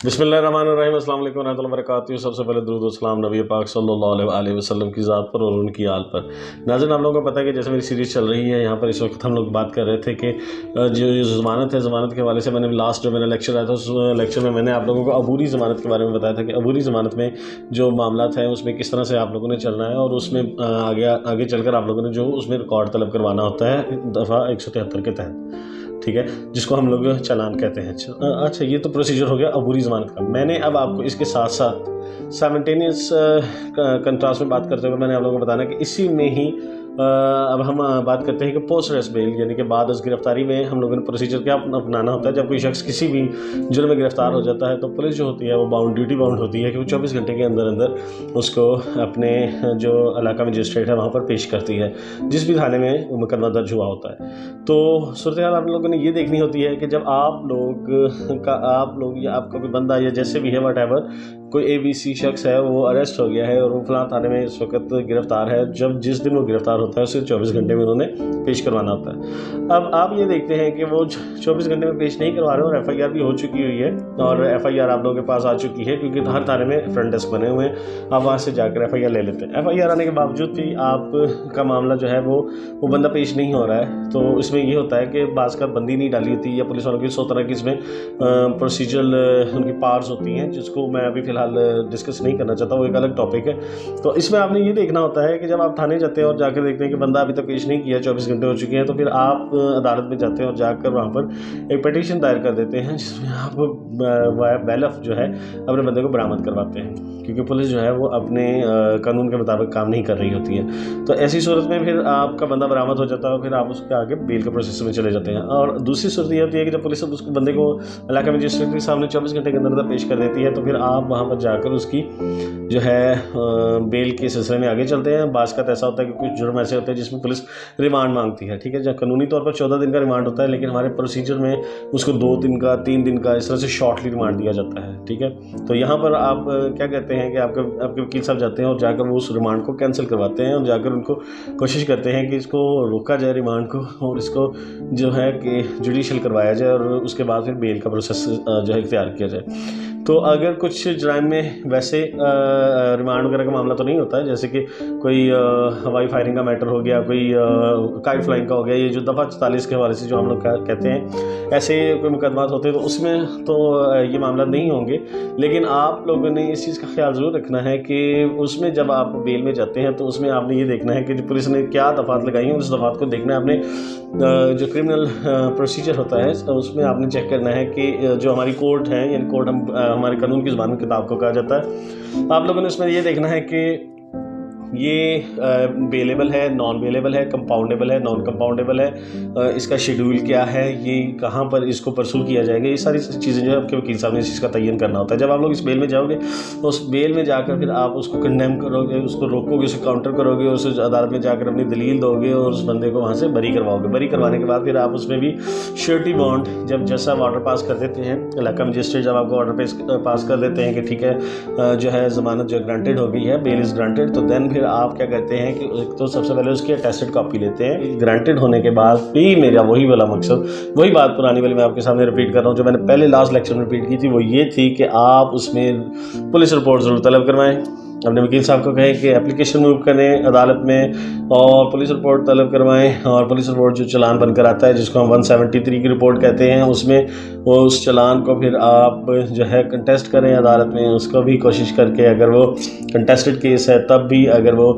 बिस्मिल्लाहिर्रहमानिर्रहीम, अस्सलाम वालेकुम रहमतुल्लाहि व बरकातुहू। सबसे पहले दुरूद व सलाम नबी पाक सल्लल्लाहु अलैहि वसल्लम की ज़ात पर और उनकी आल पर। नाज़रीन, आप लोगों को पता है कि जैसे मेरी सीरीज़ चल रही है, यहाँ पर इस वक्त हम लोग बात कर रहे थे कि जो ज़मानत है, ज़मानत के हवाले से मैंने लास्ट जो मेरा लेक्चर आया था, उस लेक्चर में मैंने आप लोगों को अबूरी ज़मानत के बारे में बताया था कि अबूरी ज़मानत में जो मामला है उसमें किस तरह से आप लोगों ने चलना है और उसमें आगे चलकर आप लोगों ने जो उसमें रिकॉर्ड तलब करवाना होता है दफ़ा 173 के तहत, ठीक है, जिसको हम लोग चालान कहते हैं। अच्छा, ये तो प्रोसीजर हो गया अबूरी ज़मानत का। मैंने अब आपको इसके साथ साथ साइमल्टेनियस कंट्रास्ट में बात करते हुए मैंने आप लोगों को बताना कि इसी में ही अब हम बात करते हैं कि पोस्ट अरेस्ट बेल, यानी कि बाद उस गिरफ्तारी में हम लोगों ने प्रोसीजर क्या अपनाना होता है। जब कोई शख्स किसी भी जुर्म में गिरफ्तार हो जाता है तो पुलिस जो होती है वो ड्यूटी बाउंड होती है कि वो 24 घंटे के अंदर अंदर उसको अपने जो इलाका मजिस्ट्रेट है वहाँ पर पेश करती है, जिस भी थाने में मुकदमा दर्ज हुआ होता है। तो सूरत हाल आप लोगों ने ये देखनी होती है कि जब आप लोग या आपका कोई बंदा या जैसे भी है वट कोई ABC शख्स है वो अरेस्ट हो गया है और वो फलां थाने में इस वक्त गिरफ्तार है, जब जिस दिन वो गिरफ्तार होता है उसे 24 घंटे में उन्होंने पेश करवाना होता है। अब आप ये देखते हैं कि वो 24 घंटे में पेश नहीं करवा रहे और FIR भी हो चुकी हुई है और FIR आप लोगों के पास आ चुकी है, क्योंकि हर थाने में फ्रंट डेस्क बने हुए हैं। आप वहाँ से जाकर FIR ले लेते हैं। FIR आने के बावजूद भी आपका मामला जो है वो बंदा पेश नहीं हो रहा है, तो इसमें ये होता है कि बाज़ का बंदी नहीं डाली होती या पुलिस वालों की 100 तरह की इसमें प्रोसीजरल उनकी पार्ट्स होती हैं, जिसको मैं अभी फ़िलहाल डिस्कस नहीं करना चाहता, वो एक अलग टॉपिक है। तो इसमें आपने ये देखना होता है कि जब आप थाने जाते हैं और जाकर देखते हैं कि बंदा अभी तक पेश नहीं किया, 24 घंटे हो चुके हैं, तो फिर आप अदालत में जाते हैं और जाकर वहाँ पर एक पिटीशन दायर कर देते हैं, जिसमें आप बैलफ जो है अपने बंदे को बरामद करवाते हैं, क्योंकि पुलिस जो है वो अपने कानून के मुताबिक काम नहीं कर रही होती है। तो ऐसी सूरत में फिर आपका बंदा बरामद हो जाता है और फिर आप उसके आगे बेल के प्रोसेस में चले जाते हैं। और दूसरी सूरत ये होती है कि जब पुलिस उसको बंदे को इलाका मजिस्ट्रेट के सामने 24 घंटे के अंदर पेश कर देती है, तो फिर आप वहाँ पर जाकर उसकी जो है बेल के सिलसिले में आगे चलते हैं। बाज़ का ऐसा होता है कि कुछ जुर्म ऐसे होते हैं जिसमें पुलिस रिमांड मांगती है, ठीक है, जहाँ कानूनी तौर पर 14 दिन का रिमांड होता है, लेकिन हमारे प्रोसीजर में उसको 2 दिन का, 3 दिन का, इस तरह से शॉर्टली रिमांड दिया जाता है, ठीक है। तो यहाँ पर आप क्या कहते हैं कि आपके वकील साहब जाते हैं और जाकर वो उस रिमांड को कैंसिल करवाते हैं और जाकर उनको कोशिश करते हैं कि इसको रोका जाए रिमांड को और इसको जो है कि जुडिशल करवाया जाए और उसके बाद फिर बेल का प्रोसेस जो है इख्तियार किया जाए। तो अगर कुछ जराइम में वैसे रिमांड वगैरह का मामला तो नहीं होता है, जैसे कि कोई हवाई फायरिंग का मैटर हो गया, कोई काइट फ्लाइंग का हो गया, ये जो दफ़ा 44 के हवाले से जो हम लोग कहते हैं, ऐसे कोई मुकदमात होते हैं, तो उसमें तो ये मामला नहीं होंगे। लेकिन आप लोगों ने इस चीज़ का ख्याल ज़रूर रखना है कि उसमें जब आप बेल में जाते हैं तो उसमें आपने ये देखना है कि पुलिस ने क्या दफ़ात लगाई हैं, उस दफ़ात को देखना है आपने। जो क्रिमिनल प्रोसीजर होता है उसमें आपने चेक करना है कि जो हमारी कोर्ट है, यानी कोर्ट हमारे कानून की ज़ुबान में किताब को कहा जाता है, आप लोगों ने इसमें ये देखना है कि ये बेलेबल है, नॉन बेलेबल है, कंपाउंडेबल है, नॉन कंपाउंडेबल है, इसका शेड्यूल क्या है, ये कहाँ पर इसको परसू किया जाएगा, ये सारी चीज़ें जो है आपके वकील साहब ने इस चीज़ का तयन करना होता है। जब आप लोग इस बेल में जाओगे तो उस बेल में जाकर फिर आप उसको कंडेम करोगे, उसको रोकोगे, उसे काउंटर करोगे, उस अदालत में जाकर अपनी दलील दोगे और उस बंदे को वहाँ से बरी करवाओगे। बरी करवाने के बाद फिर आप उसमें भी श्योरिटी बॉन्ड, जब जैसा ऑर्डर पास कर देते हैं इलाका मजिस्ट्रेट, जब आपको ऑर्डर पास कर देते हैं कि ठीक है जो है ज़मानत जो ग्रांटेड हो गई है, बेल इज़ ग्रांटेड, तो देन फिर आप क्या करते हैं कि तो सबसे पहले उसकी अटेस्टेड कॉपी लेते हैं। ग्रांटेड होने के बाद भी मेरा वही वाला मकसद, वही बात पुरानी वाली मैं आपके सामने रिपीट कर रहा हूँ जो मैंने पहले लास्ट लेक्चर में रिपीट की थी, वो ये थी कि आप उसमें पुलिस रिपोर्ट ज़रूर तलब करवाएं, अपने वकील साहब को कहें कि एप्लीकेशन मूव करें अदालत में और पुलिस रिपोर्ट तलब करवाएं। और पुलिस रिपोर्ट जो चालान बनकर आता है, जिसको हम 173 की रिपोर्ट कहते हैं, उसमें वो उस चालान को फिर आप जो है कंटेस्ट करें अदालत में, उसको भी कोशिश करके, अगर वो कंटेस्टेड केस है तब भी, अगर वो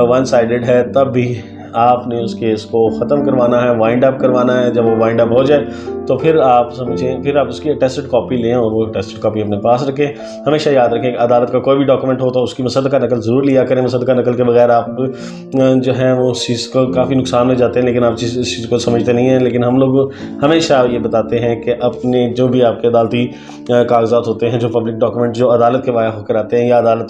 1 साइडेड है तब भी आपने उस केस को ख़त्म करवाना है, वाइंड अप करवाना है। जब वो वाइंड अप हो जाए तो फिर आप समझें, फिर आप उसकी अटेस्टेड कॉपी लें और वो अटेस्टेड कॉपी अपने पास रखें। हमेशा याद रखें कि अदालत का कोई भी डॉक्यूमेंट हो तो उसकी मुसद्दका नकल ज़रूर लिया करें। मुसद्दका नकल के बगैर आप जो है वो उस चीज़ को काफ़ी नुकसान में जाते हैं, लेकिन आप इस चीज़ को समझते नहीं हैं। लेकिन हम लोग हमेशा ये बताते हैं कि अपने जो भी आपके अदालती कागजात होते हैं, जो पब्लिक डॉक्यूमेंट जो अदालत के वाया होकर आते हैं या अदालत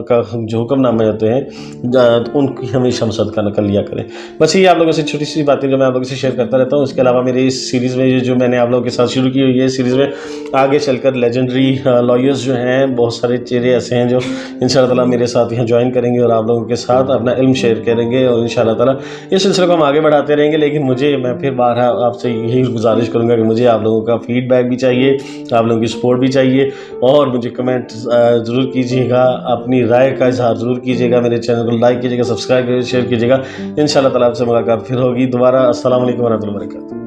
का जो हुक्मनामे होते हैं, उनकी हमेशा मुसद्दका नकल लिया करें। बस ये आप लोगों से छोटी सी बातें जो मैं आप लोगों से शेयर करता रहता हूँ। इसके अलावा मेरी इस सीरीज़ में जो मैं मैंने आप लोगों के साथ शुरू की हुई है सीरीज़ में। आगे चलकर लेजेंडरी लॉयर्स जो हैं, बहुत सारे चेहरे ऐसे हैं जो इंशाल्लाह ताला मेरे साथ यहाँ ज्वाइन करेंगे और आप लोगों के साथ अपना इल्म शेयर करेंगे और इंशाल्लाह ताला इस सिलसिले को हम आगे बढ़ाते रहेंगे। लेकिन मैं फिर बार आपसे यही गुजारिश करूँगा कि मुझे आप लोगों का फीडबैक भी चाहिए, आप लोगों की सपोर्ट भी चाहिए और मुझे कमेंट ज़रूर कीजिएगा, अपनी राय का इजहार ज़रूर कीजिएगा, मेरे चैनल को लाइक कीजिएगा, सब्सक्राइब कीजिएगा, शेयर कीजिएगा। इंशाल्लाह ताला आपसे मुलाकात फिर होगी दोबारा। अस्सलाम वालेकुम व रहमतुल्लाहि व बरकातहू।